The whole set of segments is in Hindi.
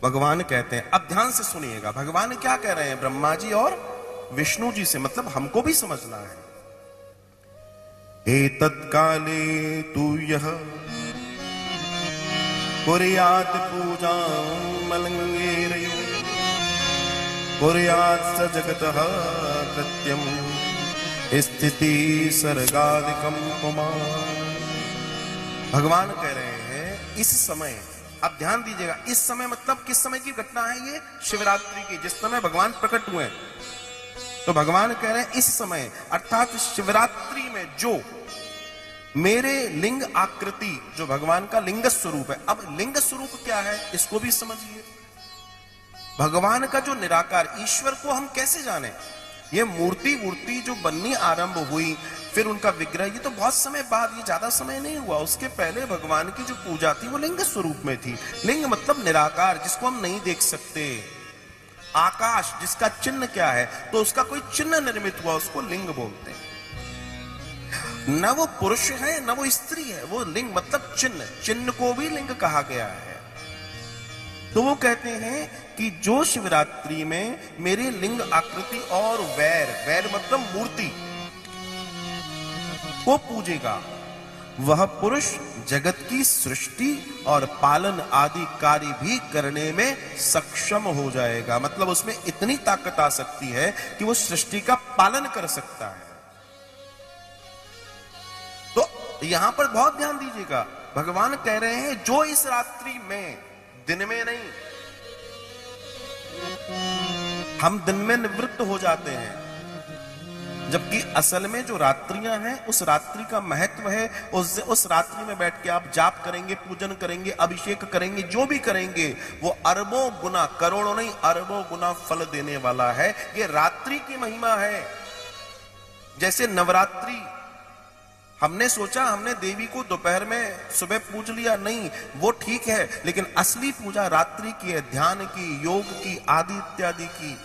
भगवान कहते हैं, अब ध्यान से सुनिएगा भगवान क्या कह रहे हैं ब्रह्मा जी और विष्णु जी से, मतलब हमको भी समझना है। एतत्काले तू यह कुर्यात् पूजां मलंगेरयो कुर्यात् स जगतः कृत्यं स्थिति सर्गादिकं पुमान्। भगवान कह रहे हैं इस समय, अब ध्यान दीजिएगा, इस समय मतलब किस समय की घटना है ये? शिवरात्रि की, जिस समय भगवान प्रकट हुए। तो भगवान कह रहे हैं इस समय अर्थात शिवरात्रि में जो मेरे लिंग आकृति, जो भगवान का लिंग स्वरूप है। अब लिंग स्वरूप क्या है इसको भी समझिए। भगवान का जो निराकार ईश्वर को हम कैसे जाने? ये मूर्ति वूर्ति जो बननी आरंभ हुई, फिर उनका विग्रह, ये तो बहुत समय बाद, ये ज्यादा समय नहीं हुआ। उसके पहले भगवान की जो पूजा थी वो लिंग स्वरूप में थी। लिंग मतलब निराकार, जिसको हम नहीं देख सकते। आकाश जिसका चिन्ह क्या है, तो उसका कोई चिन्ह निर्मित हुआ, उसको लिंग बोलते हैं। न वो पुरुष है न वो स्त्री है, वो लिंग मतलब चिन्ह, चिन्ह को भी लिंग कहा गया है। तो वो कहते हैं कि जो शिवरात्रि में मेरे लिंग आकृति और वैर, वैर मतलब मूर्ति को पूजेगा, वह पुरुष जगत की सृष्टि और पालन आदि कार्य भी करने में सक्षम हो जाएगा। मतलब उसमें इतनी ताकत आ सकती है कि वो सृष्टि का पालन कर सकता है। तो यहां पर बहुत ध्यान दीजिएगा, भगवान कह रहे हैं जो इस रात्रि में, दिन में नहीं, हम दिन में निवृत्त हो जाते हैं, जबकि असल में जो रात्रियां हैं उस रात्रि का महत्व है। उस रात्रि में बैठ के आप जाप करेंगे, पूजन करेंगे, अभिषेक करेंगे, जो भी करेंगे वो अरबों गुना, करोड़ों नहीं अरबों गुना फल देने वाला है। ये रात्रि की महिमा है। जैसे नवरात्रि, हमने सोचा हमने देवी को दोपहर में सुबह पूज लिया, नहीं, वो ठीक है, लेकिन असली पूजा रात्रि की है, ध्यान की, योग की, आदि इत्यादि की।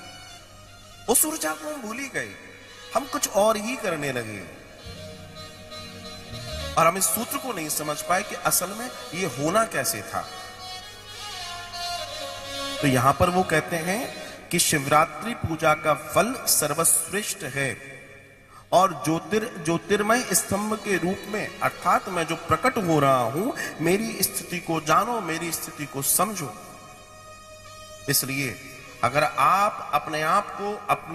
उस ऊर्जा को हम भूल ही गए, हम कुछ और ही करने लगे और हम इस सूत्र को नहीं समझ पाए कि असल में ये होना कैसे था। तो यहां पर वो कहते हैं कि शिवरात्रि पूजा का फल सर्वश्रेष्ठ है और ज्योतिर्मय स्तंभ के रूप में, अर्थात मैं जो प्रकट हो रहा हूं, मेरी स्थिति को जानो, मेरी स्थिति को समझो। इसलिए अगर आप अपने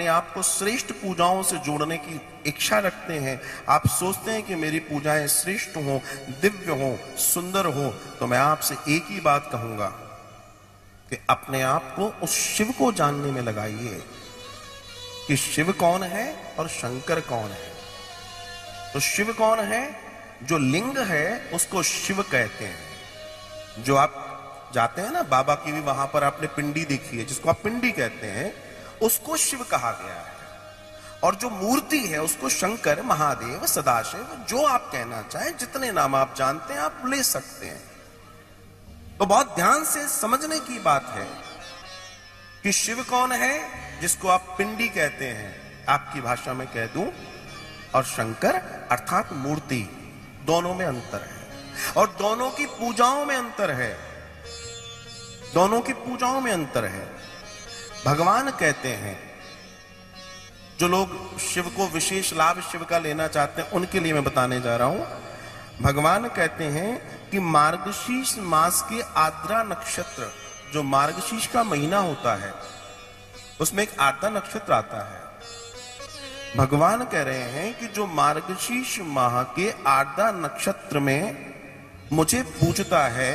आप को श्रेष्ठ पूजाओं से जोड़ने की इच्छा रखते हैं, आप सोचते हैं कि मेरी पूजाएं श्रेष्ठ हो, दिव्य हो, सुंदर हो, तो मैं आपसे एक ही बात कहूंगा कि अपने आप को उस शिव को जानने में लगाइए कि शिव कौन है और शंकर कौन है। तो शिव कौन है? जो लिंग है उसको शिव कहते हैं। जो आप जाते हैं ना बाबा की भी, वहां पर आपने पिंडी देखी है, जिसको आप पिंडी कहते हैं, उसको शिव कहा गया है। और जो मूर्ति है उसको शंकर, महादेव, सदाशिव, जो आप कहना चाहें, जितने नाम आप जानते हैं आप ले सकते हैं। तो बहुत ध्यान से समझने की बात है कि शिव कौन है, जिसको आप पिंडी कहते हैं, आपकी भाषा में कह दूं, और शंकर अर्थात मूर्ति। दोनों में अंतर है और दोनों की पूजाओं में अंतर है। दोनों की पूजाओं में अंतर है। भगवान कहते हैं, जो लोग शिव को विशेष लाभ शिव का लेना चाहते हैं उनके लिए मैं बताने जा रहा हूं। भगवान कहते हैं कि मार्गशीर्ष मास के आर्द्रा नक्षत्र, जो मार्गशीर्ष का महीना होता है, उसमें एक आर्द्रा नक्षत्र आता है। भगवान कह रहे हैं कि जो मार्गशीर्ष माह के आर्द्रा नक्षत्र में मुझे पूजता है,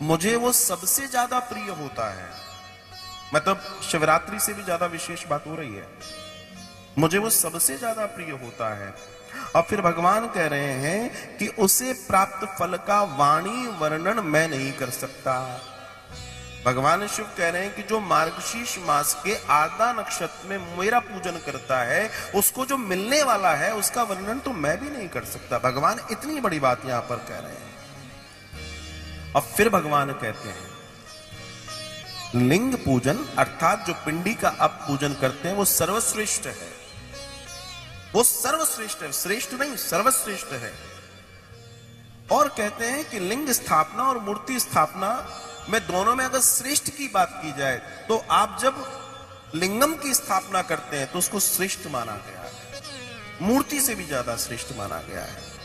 मुझे वो सबसे ज्यादा प्रिय होता है। मतलब शिवरात्रि से भी ज्यादा विशेष बात हो रही है, मुझे वो सबसे ज्यादा प्रिय होता है। और फिर भगवान कह रहे हैं कि उसे प्राप्त फल का वाणी वर्णन मैं नहीं कर सकता। भगवान शिव कह रहे हैं कि जो मार्गशीर्ष मास के आर्द्रा नक्षत्र में मेरा पूजन करता है, उसको जो मिलने वाला है उसका वर्णन तो मैं भी नहीं कर सकता। भगवान इतनी बड़ी बात यहां पर कह रहे हैं। और फिर भगवान कहते हैं लिंग पूजन, अर्थात जो पिंडी का आप पूजन करते हैं, वो सर्वश्रेष्ठ है। वो सर्वश्रेष्ठ है, श्रेष्ठ नहीं, सर्वश्रेष्ठ है। और कहते हैं कि लिंग स्थापना और मूर्ति स्थापना में दोनों में अगर श्रेष्ठ की बात की जाए तो आप जब लिंगम की स्थापना करते हैं तो उसको श्रेष्ठ माना गया है, मूर्ति से भी ज्यादा श्रेष्ठ माना गया है।